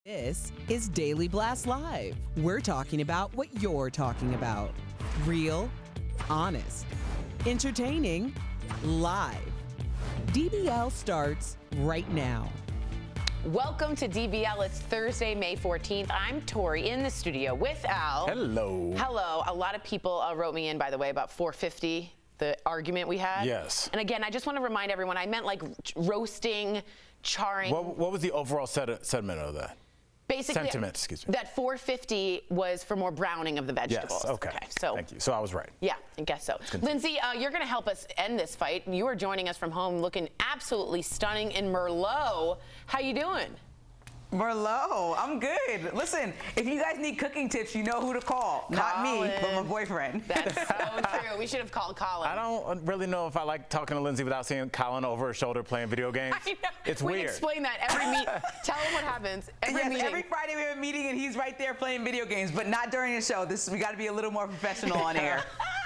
This is Daily Blast Live. We're talking about what you're talking about. Real, honest, entertaining, live. DBL starts right now. Welcome to DBL. It's Thursday, May 14th. I'm Tori in the studio with Al. Hello. Hello. A lot of people wrote me in, by the way, about 450, the argument we had. Yes. And again, I just want to remind everyone, I meant like roasting, charring. What was the overall sentiment of that? Basically, sentiment, excuse me. That 450 was for more browning of the vegetables. Yes, okay. So thank you. So I was right. Yeah, I guess so. Lindsay, you're going to help us end this fight. You are joining us from home looking absolutely stunning in Merlot. How you doing? Merlot, I'm good. Listen, if you guys need cooking tips, you know who to call. Not me, but my boyfriend. That's so true. We should have called Colin. I don't really know if I like talking to Lindsay without seeing Colin over her shoulder playing video games. I know. It's we weird. Explain that every meet. Tell him what happens every meeting. Every Friday we have a meeting and he's right there playing video games, but not during the show. We got to be a little more professional on air.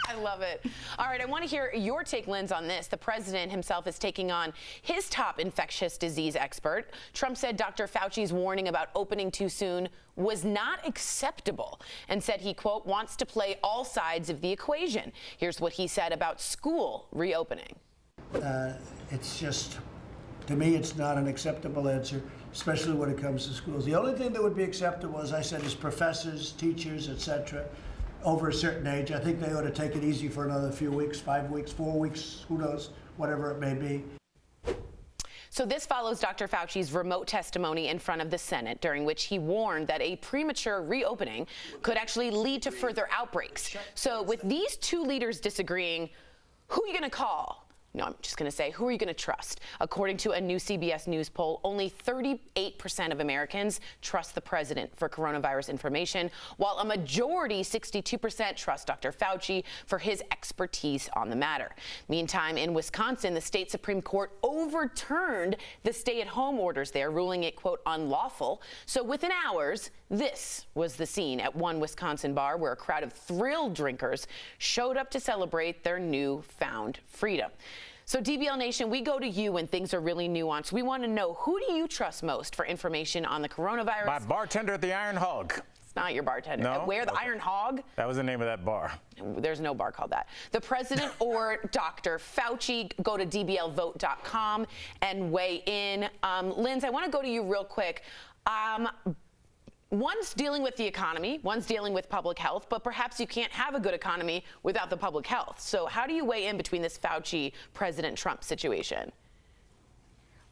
I love it. All right, I want to hear your take, Linz, on this. The president himself is taking on his top infectious disease expert. Trump said Dr. Fauci's warning about opening too soon was not acceptable and said he, quote, wants to play all sides of the equation. Here's what he said about school reopening. It's just, to me, it's not an acceptable answer, especially when it comes to schools. The only thing that would be acceptable, as I said, is professors, teachers, etc., over a certain age. I think they ought to take it easy for another few weeks, 5 weeks, 4 weeks, who knows, whatever it may be. So this follows Dr. Fauci's remote testimony in front of the Senate, during which he warned that a premature reopening could actually lead to further outbreaks. So with these two leaders disagreeing, who are you going to call? No, I'm just going to say, who are you going to trust? According to a new CBS News poll, only 38% of Americans trust the president for coronavirus information, while a majority, 62%, trust Dr. Fauci for his expertise on the matter. Meantime, in Wisconsin, the state Supreme Court overturned the stay-at-home orders there, ruling it, quote, unlawful. So within hours, this was the scene at one Wisconsin bar where a crowd of thrilled drinkers showed up to celebrate their newfound freedom. So DBL Nation, we go to you when things are really nuanced. We want to know, who do you trust most for information on the coronavirus? My bartender at the Iron Hog. It's not your bartender. No? Where, the Iron Hog? That was the name of that bar. There's no bar called that. The president or Dr. Fauci? Go to dblvote.com and weigh in. Linz, I want to go to you real quick. One's dealing with the economy, one's dealing with public health, but perhaps you can't have a good economy without the public health. So how do you weigh in between this Fauci-President Trump situation?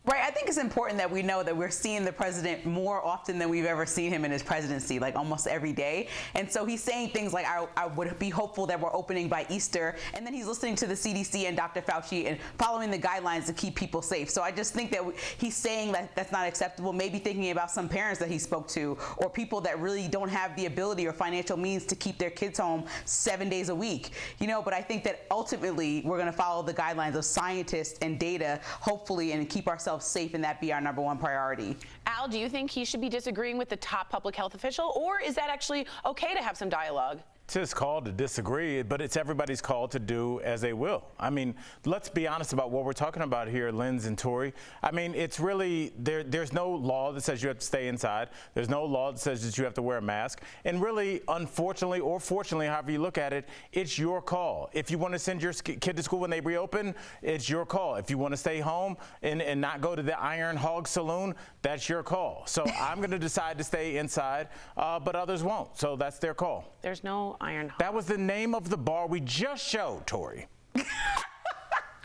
Right, I think it's important that we know that we're seeing the president more often than we've ever seen him in his presidency, like almost every day. And so he's saying things like, I would be hopeful that we're opening by Easter. And then he's listening to the CDC and Dr. Fauci and following the guidelines to keep people safe. So I just think that he's saying that that's not acceptable, maybe thinking about some parents that he spoke to or people that really don't have the ability or financial means to keep their kids home 7 days a week. You know, but I think that ultimately we're going to follow the guidelines of scientists and data, hopefully, and keep ourselves safe, and that be our #1 priority. Al, do you think he should be disagreeing with the top public health official, or is that actually okay to have some dialogue? It's his call to disagree, but it's everybody's call to do as they will. I mean, let's be honest about what we're talking about here, Linz and Tori. I mean, it's really, there's no law that says you have to stay inside. There's no law that says that you have to wear a mask. And really, unfortunately or fortunately, however you look at it, it's your call. If you want to send your kid to school when they reopen, it's your call. If you want to stay home and not go to the Iron Hog Saloon, that's your call. So I'm going to decide to stay inside, but others won't. So that's their call. There's no Iron Hog. That was the name of the bar we just showed, Tori.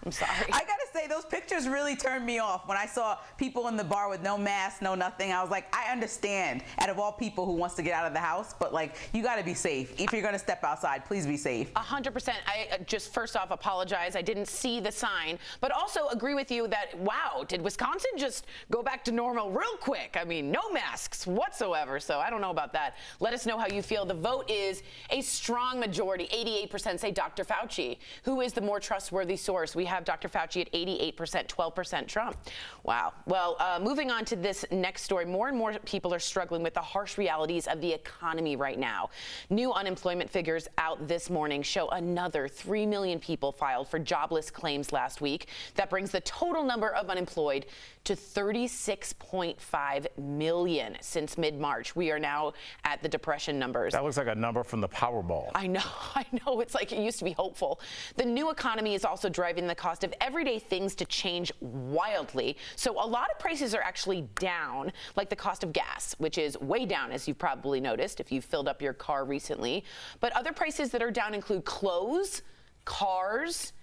I'm sorry. I gotta say, those pictures really turned me off. When I saw people in the bar with no mask, no nothing, I was like, I understand, out of all people who wants to get out of the house, but like, you gotta be safe. If you're gonna step outside, please be safe. 100%. I just first off apologize. I didn't see the sign, but also agree with you that, wow, did Wisconsin just go back to normal real quick? I mean, no masks whatsoever, so I don't know about that. Let us know how you feel. The vote is a strong majority. 88% say Dr. Fauci. Who is the more trustworthy source? We have Dr. Fauci at 88%, 12% Trump. Wow. Well, moving on to this next story, more and more people are struggling with the harsh realities of the economy right now. New unemployment figures out this morning show another 3 million people filed for jobless claims last week. That brings the total number of unemployed to 36.5 million since mid-March. We are now at the depression numbers. That looks like a number from the Powerball. I know. It's like it used to be hopeful. The new economy is also driving the cost of everyday things to change wildly. So a lot of prices are actually down, like the cost of gas, which is way down, as you've probably noticed if you've filled up your car recently. But other prices that are down include clothes, cars,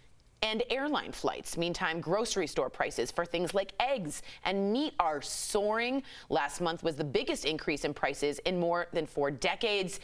and airline flights. Meantime, grocery store prices for things like eggs and meat are soaring. Last month was the biggest increase in prices in more than 4 decades.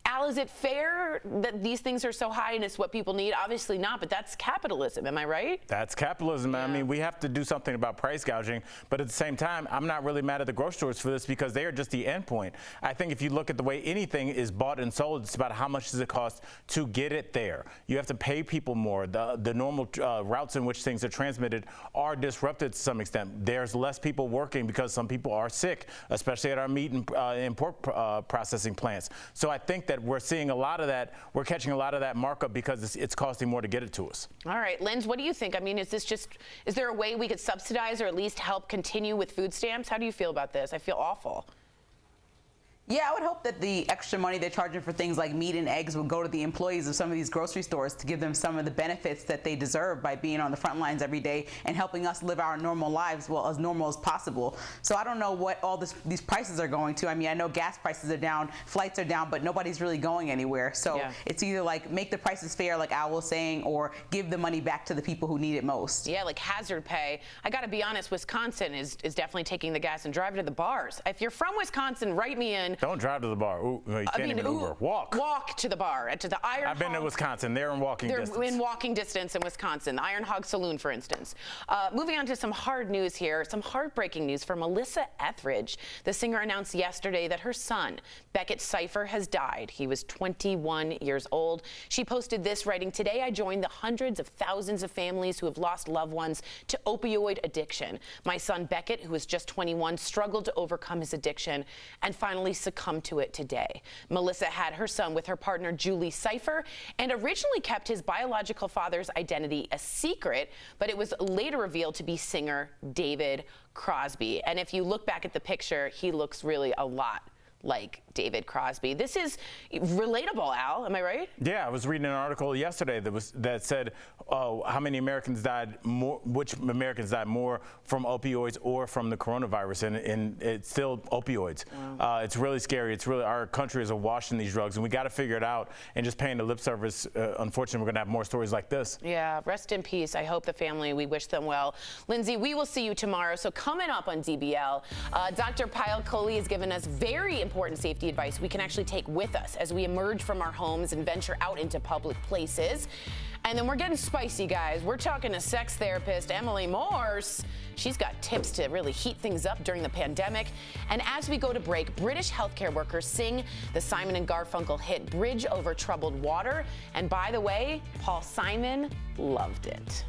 Al, is it fair that these things are so high and it's what people need? Obviously not, but that's capitalism. Am I right? That's capitalism. Yeah. I mean, we have to do something about price gouging, but at the same time, I'm not really mad at the grocery stores for this because they are just the end point. I think if you look at the way anything is bought and sold, it's about how much does it cost to get it there. You have to pay people more. The normal routes in which things are transmitted are disrupted to some extent. There's less people working because some people are sick, especially at our meat and pork processing plants. So I think that we're seeing a lot of that. We're catching a lot of that markup because it's costing more to get it to us. All right, Linz, what do you think? I mean, is there a way we could subsidize or at least help continue with food stamps? How do you feel about this? I feel awful. Yeah, I would hope that the extra money they're charging for things like meat and eggs would go to the employees of some of these grocery stores to give them some of the benefits that they deserve by being on the front lines every day and helping us live our normal lives, well, as normal as possible. So I don't know what all these prices are going to. I mean, I know gas prices are down, flights are down, but nobody's really going anywhere. So it's either like make the prices fair, like Al was saying, or give the money back to the people who need it most. Yeah, like hazard pay. I got to be honest, Wisconsin is definitely taking the gas and driving to the bars. If you're from Wisconsin, write me in. Don't drive to the bar. Ooh, you can't even Uber. Walk to the bar, to the Iron Hog. I've been to Wisconsin. They're in walking distance. They're in walking distance in Wisconsin. The Iron Hog Saloon, for instance. Moving on to some hard news here. Some heartbreaking news for Melissa Etheridge. The singer announced yesterday that her son, Beckett Cypher, has died. He was 21 years old. She posted this, writing, "Today I joined the hundreds of thousands of families who have lost loved ones to opioid addiction. My son Beckett, who was just 21, struggled to overcome his addiction and finally succumbed to it today." Melissa had her son with her partner Julie Cypher and originally kept his biological father's identity a secret, but it was later revealed to be singer David Crosby. And if you look back at the picture, he looks really a lot like David Crosby. This is relatable, Al, am I right? Yeah, I was reading an article yesterday that said how many Americans died more, which Americans died more from opioids or from the coronavirus, and it's still opioids. Wow. It's really scary. It's really, our country is awash in these drugs, and we got to figure it out. And just paying the lip service, unfortunately, we're going to have more stories like this. Yeah, rest in peace. I hope the family, we wish them well. Lindsay, we will see you tomorrow. So coming up on DBL, Dr. Payal Kohli has given us very important safety advice we can actually take with us as we emerge from our homes and venture out into public places. And then we're getting spicy, guys. We're talking to sex therapist Emily Morse. She's got tips to really heat things up during the pandemic. And as we go to break, British healthcare workers sing the Simon and Garfunkel hit Bridge Over Troubled Water. And by the way, Paul Simon loved it.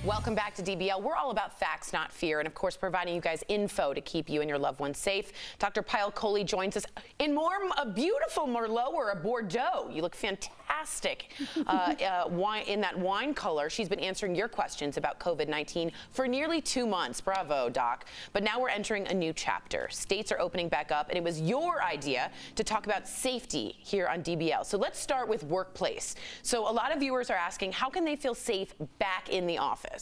Welcome back to DBL. We're all about facts, not fear, and of course providing you guys info to keep you and your loved ones safe. Dr. Payal Kohli joins us in a beautiful Merlot or a Bordeaux. You look fantastic in that wine color. She's been answering your questions about COVID-19 for nearly 2 months. Bravo, Doc. But now we're entering a new chapter. States are opening back up, and it was your idea to talk about safety here on DBL. So let's start with workplace. So a lot of viewers are asking, how can they feel safe back in the office?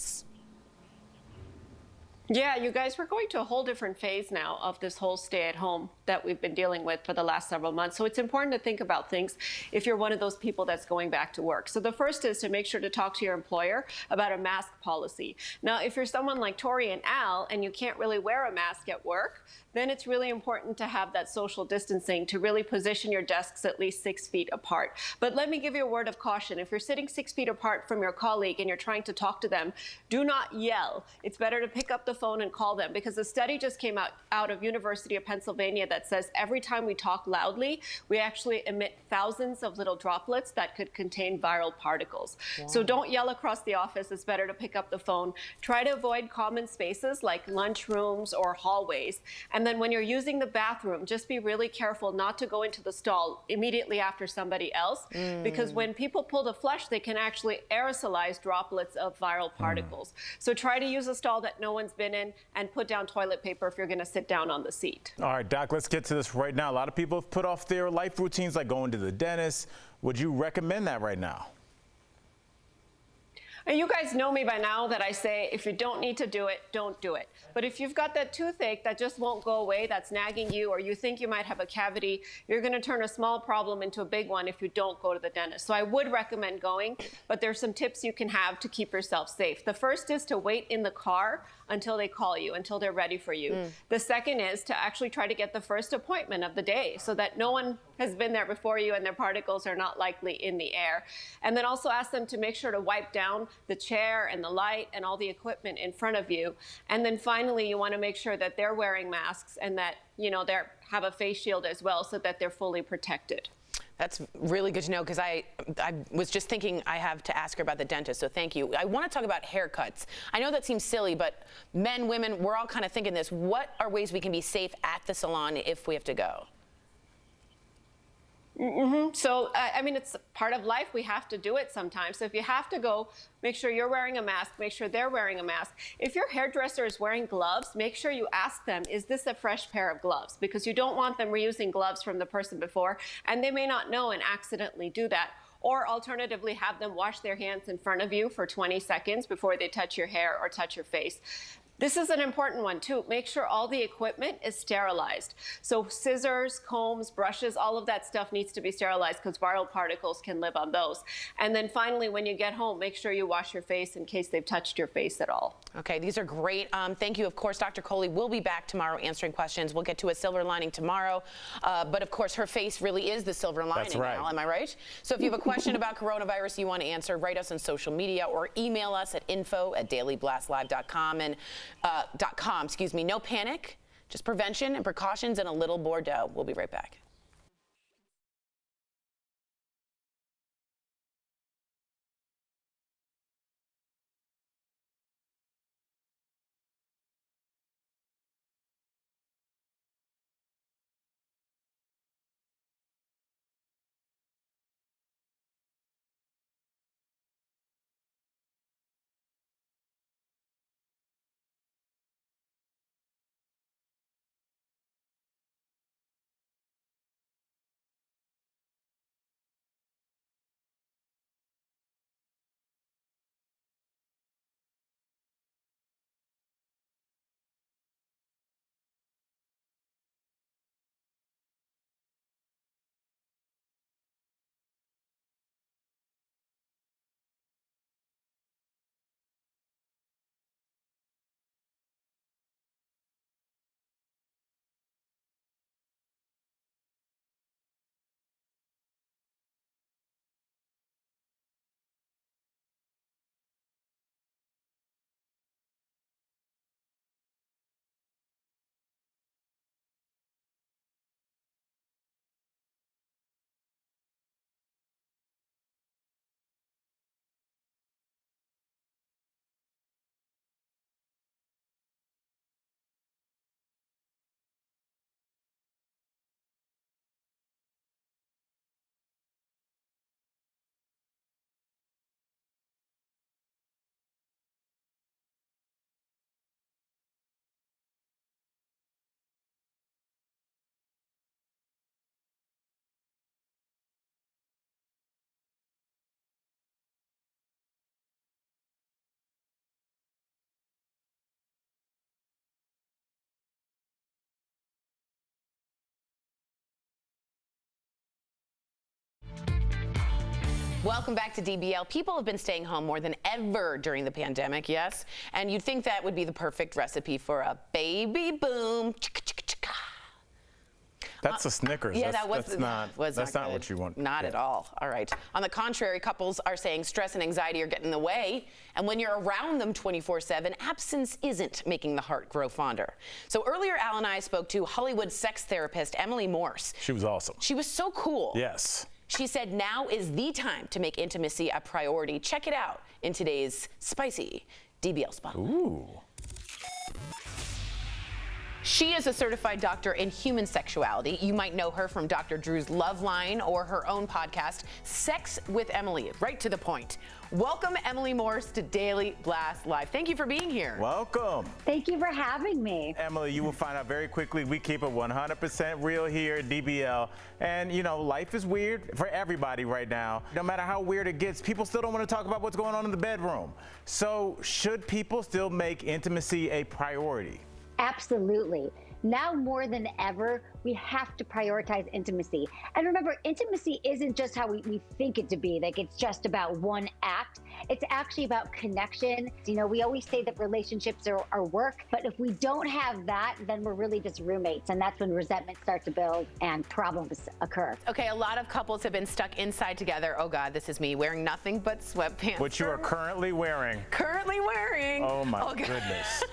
Yeah, you guys, we're going to a whole different phase now of this whole stay at home that we've been dealing with for the last several months. So it's important to think about things if you're one of those people that's going back to work. So the first is to make sure to talk to your employer about a mask policy. Now, if you're someone like Tori and Al and you can't really wear a mask at work, then it's really important to have that social distancing to really position your desks at least 6 feet apart. But let me give you a word of caution. If you're sitting 6 feet apart from your colleague and you're trying to talk to them, do not yell. It's better to pick up the phone and call them, because a study just came out of University of Pennsylvania that says every time we talk loudly, we actually emit thousands of little droplets that could contain viral particles. Wow. So don't yell across the office. It's better to pick up the phone. Try to avoid common spaces like lunchrooms or hallways. And then when you're using the bathroom, just be really careful not to go into the stall immediately after somebody else, because when people pull the flush, they can actually aerosolize droplets of viral particles. So try to use a stall that no one's been in, and put down toilet paper if you're going to sit down on the seat. All right, Doc, let's get to this right now. A lot of people have put off their life routines like going to the dentist. Would you recommend that right now? And you guys know me by now that I say, if you don't need to do it, don't do it. But if you've got that toothache that just won't go away, that's nagging you, or you think you might have a cavity, you're going to turn a small problem into a big one if you don't go to the dentist. So I would recommend going, but there's some tips you can have to keep yourself safe. The first is to wait in the car until they call you, until they're ready for you. The second is to actually try to get the first appointment of the day so that no one has been there before you and their particles are not likely in the air. And then also ask them to make sure to wipe down the chair and the light and all the equipment in front of you. And then finally, you want to make sure that they're wearing masks and that, you know, they have a face shield as well so that they're fully protected. That's really good to know, because I was just thinking I have to ask her about the dentist, so thank you. I want to talk about haircuts. I know that seems silly, but men, women, we're all kind of thinking this. What are ways we can be safe at the salon if we have to go? So, I mean, it's part of life. We have to do it sometimes. So if you have to go, make sure you're wearing a mask. Make sure they're wearing a mask. If your hairdresser is wearing gloves, make sure you ask them, is this a fresh pair of gloves? Because you don't want them reusing gloves from the person before, and they may not know and accidentally do that. Or alternatively, have them wash their hands in front of you for 20 seconds before they touch your hair or touch your face. This is an important one too. Make sure all the equipment is sterilized. So scissors, combs, brushes, all of that stuff needs to be sterilized because viral particles can live on those. And then finally, when you get home, make sure you wash your face in case they've touched your face at all. Okay, these are great. Thank you. Of course, Dr. Kohli will be back tomorrow answering questions. We'll get to a silver lining tomorrow. But of course, her face really is the silver lining. That's right. Now, am I right? So if you have a question about coronavirus you want to answer, write us on social media or email us at info@dailyblastlive.com and .com. No panic, just prevention and precautions and a little Bordeaux. We'll be right back. Welcome back to DBL. People have been staying home more than ever during the pandemic, yes? And you'd think that would be the perfect recipe for a baby boom. That's a Snickers. Yeah, That's not good. what you want. Not at all. All right. On the contrary, couples are saying stress and anxiety are getting in the way. And when you're around them 24/7, absence isn't making the heart grow fonder. So earlier, Al and I spoke to Hollywood sex therapist Emily Morse. She was awesome. She was so cool. Yes. She said now is the time to make intimacy a priority. Check it out in today's spicy DBL Spotlight. Ooh. She is a certified doctor in human sexuality. You might know her from Dr. Drew's Love Line or her own podcast, Sex with Emily. Right to the point. Welcome, Emily Morse, to Daily Blast Live. Thank you for being here. Welcome. Thank you for having me. Emily, you will find out very quickly we keep it 100% real here at DBL. And, you know, life is weird for everybody right now. No matter how weird it gets, people still don't want to talk about what's going on in the bedroom. So should people still make intimacy a priority? Absolutely. Now more than ever, we have to prioritize intimacy. And remember, intimacy isn't just how we think it to be, like it's just about one act. It's actually about connection. You know, we always say that relationships are work, but if we don't have that, then we're really just roommates. And that's when resentment starts to build and problems occur. Okay, a lot of couples have been stuck inside together. Oh God, this is me wearing nothing but sweatpants. Which you are currently wearing. Currently wearing. Oh my goodness.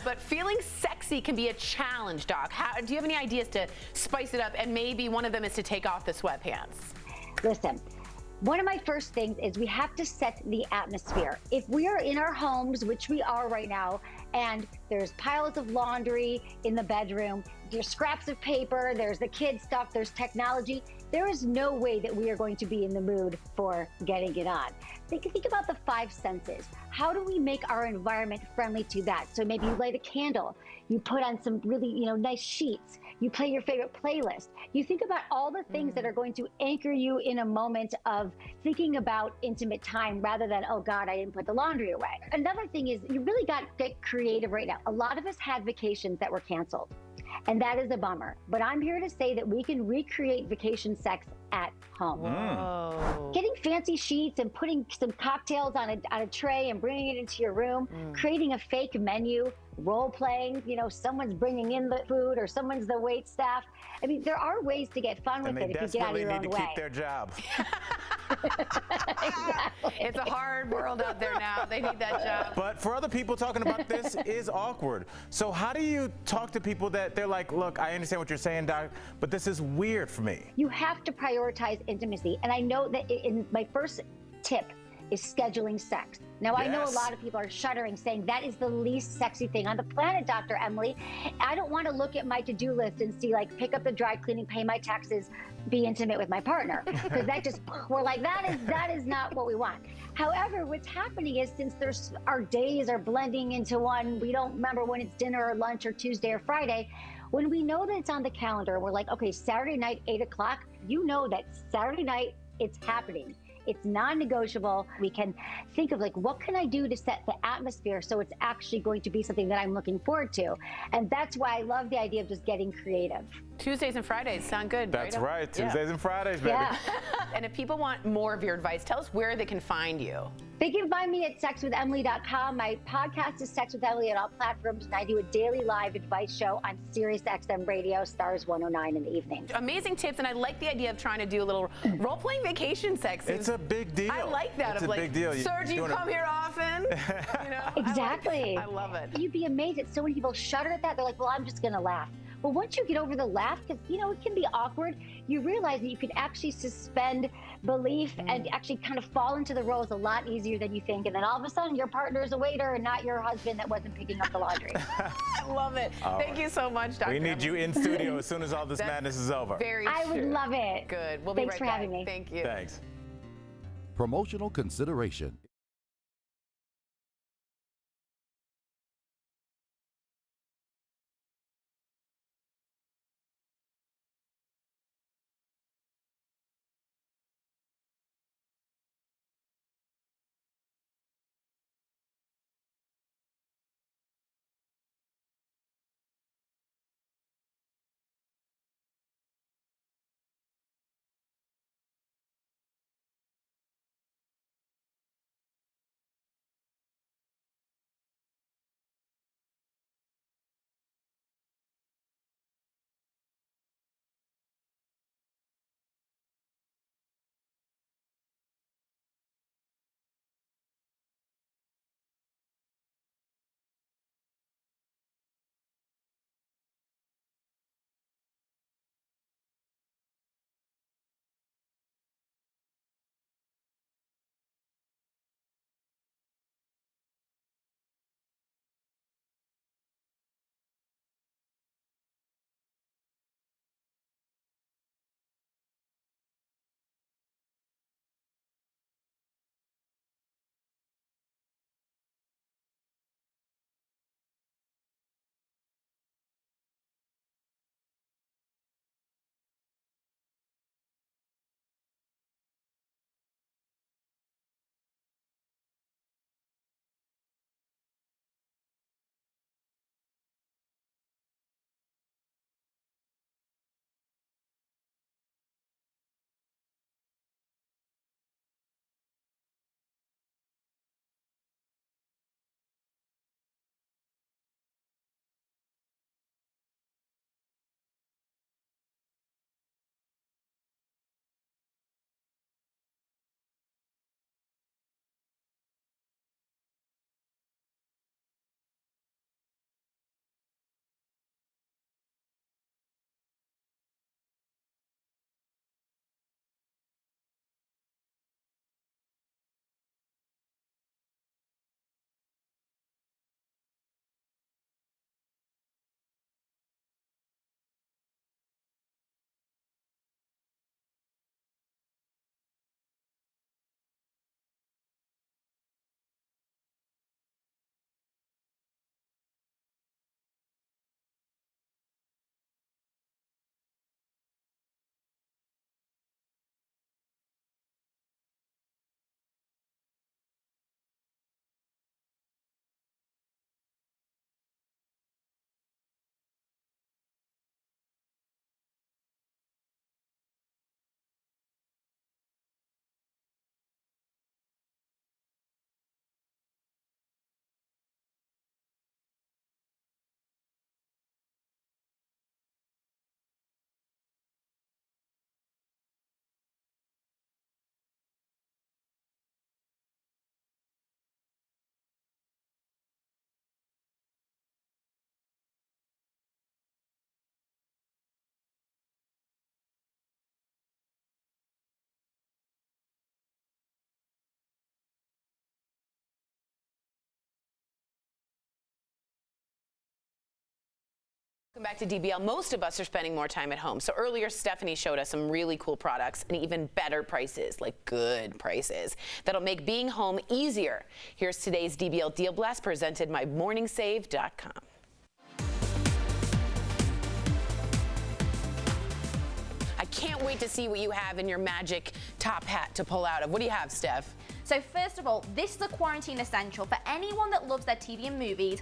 But feeling sexy can be a challenge, Doc. Do you have any ideas to spice it up? And maybe one of them is to take off the sweatpants. Listen, one of my first things is we have to set the atmosphere. If we are in our homes, which we are right now, and there's piles of laundry in the bedroom, there's scraps of paper, there's the kids' stuff, there's technology, there is no way that we are going to be in the mood for getting it on. Think about the 5 senses. How do we make our environment friendly to that? So maybe you light a candle, you put on some really, nice sheets, you play your favorite playlist. You think about all the things that are going to anchor you in a moment of thinking about intimate time rather than, oh God, I didn't put the laundry away. Another thing is you really got to get creative right now. A lot of us had vacations that were canceled, and that is a bummer. But I'm here to say that we can recreate vacation sex at home. Whoa. Getting fancy sheets and putting some cocktails on a tray and bringing it into your room, creating a fake menu, role playing, someone's bringing in the food or someone's the wait staff. I mean, there are ways to get fun with it if you get out of your own way. And they desperately need to keep their job. Exactly. It's a hard world out there now. They need that job. But for other people, talking about this is awkward. So how do you talk to people that they're like, look, I understand what you're saying, Doc, but this is weird for me? You have to prioritize intimacy. And I know that in my first tip is scheduling sex. Now, I know a lot of people are shuddering, saying that is the least sexy thing on the planet, Dr. Emily. I don't want to look at my to-do list and see, like, pick up the dry cleaning, pay my taxes, be intimate with my partner. Because that just, we're like, that is not what we want. However, what's happening is since our days are blending into one, we don't remember when it's dinner or lunch or Tuesday or Friday. When we know that it's on the calendar, we're like, okay, Saturday night, 8 o'clock, you know that Saturday night, it's happening. It's non-negotiable. We can think of like, what can I do to set the atmosphere so it's actually going to be something that I'm looking forward to? And that's why I love the idea of just getting creative. Tuesdays and Fridays sound good. That's right. Tuesdays and Fridays, baby. Yeah. And if people want more of your advice, tell us where they can find you. They can find me at sexwithemily.com. My podcast is Sex with Emily on all platforms, and I do a daily live advice show on Sirius XM Radio, Stars 109 in the evening. Amazing tips, and I like the idea of trying to do a little role-playing vacation sex. It's a big deal. I like that. It's of a like, big deal. Sir, do you come here often? Exactly. I love it. You'd be amazed that so many people shudder at that. They're like, well, I'm just going to laugh. Well, once you get over the laugh, because, it can be awkward, you realize that you can actually suspend belief and actually kind of fall into the roles a lot easier than you think. And then all of a sudden, your partner is a waiter and not your husband that wasn't picking up the laundry. I love it. Thank you so much, Dr. We need you in studio as soon as all this madness is over. Very I would true. love it. Good. We'll be Thanks right for back. having me. Thank you. Thanks. Promotional consideration. Welcome back to DBL. Most of us are spending more time at home. So earlier, Stephanie showed us some really cool products and even better prices, like good prices, that'll make being home easier. Here's today's DBL Deal Blast presented by MorningSave.com. I can't wait to see what you have in your magic top hat to pull out of. What do you have, Steph? So first of all, this is a quarantine essential for anyone that loves their TV and movies.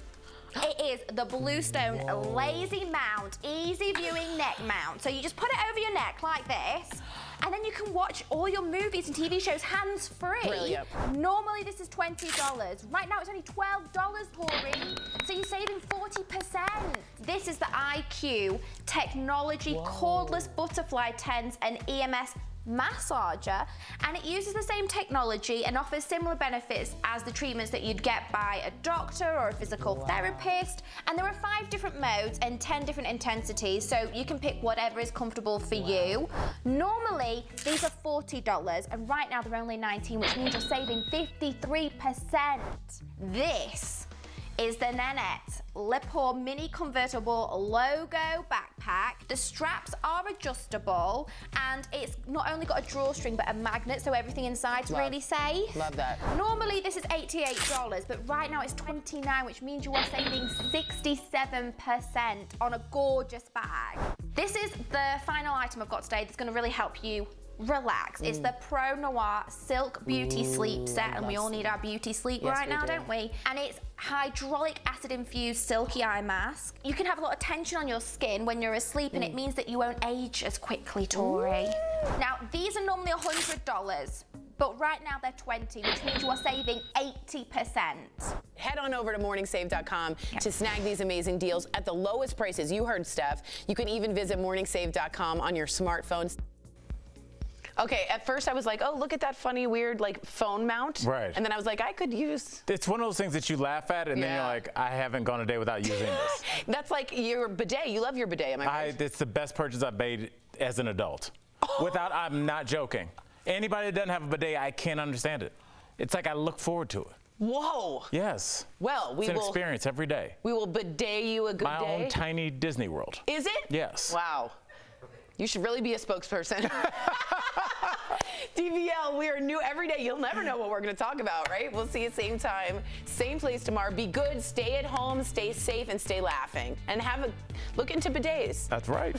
It is the Bluestone Lazy Mount, Easy Viewing Neck Mount. So you just put it over your neck like this, and then you can watch all your movies and TV shows hands-free. Brilliant. Normally this is $20. Right now it's only $12, Tori. So you're saving 40%. This is the IQ Technology Cordless Butterfly Tens and EMS massager, and it uses the same technology and offers similar benefits as the treatments that you'd get by a doctor or a physical therapist. And there are 5 different modes and 10 different intensities, so you can pick whatever is comfortable for you. Normally these are $40, and right now they're only $19, which means you're saving 53%. This is the Nanette Lepore Mini Convertible Logo Backpack. The straps are adjustable, and it's not only got a drawstring but a magnet, so everything inside's really safe. Love that. Normally this is $88, but right now it's $29, which means you are saving 67% on a gorgeous bag. This is the final item I've got today that's going to really help you relax. It's the Pro Noir Silk Beauty Sleep Set, and we all need our beauty sleep right now, don't we? And it's hydraulic acid infused silky eye mask. You can have a lot of tension on your skin when you're asleep, and it means that you won't age as quickly, Tori. Now, these are normally $100, but right now they're $20, which means you are saving 80%. Head on over to morningsave.com to snag these amazing deals at the lowest prices. You heard Steph. You can even visit morningsave.com on your smartphones. Okay, at first I was like, oh, look at that funny, weird, like, phone mount. Right. And then I was like, I could use... It's one of those things that you laugh at, and then you're like, I haven't gone a day without using this. That's like your bidet. You love your bidet, am I right? It's the best purchase I've made as an adult. I'm not joking. Anybody that doesn't have a bidet, I can't understand it. It's like I look forward to it. Whoa. Yes. Well, It's an experience every day. We will bidet you a good My day. own tiny Disney World. Is it? Yes. Wow. You should really be a spokesperson. DBL, we are new every day. You'll never know what we're going to talk about, right? We'll see you same time, same place tomorrow. Be good, stay at home, stay safe, and stay laughing. And look into bidets. That's right.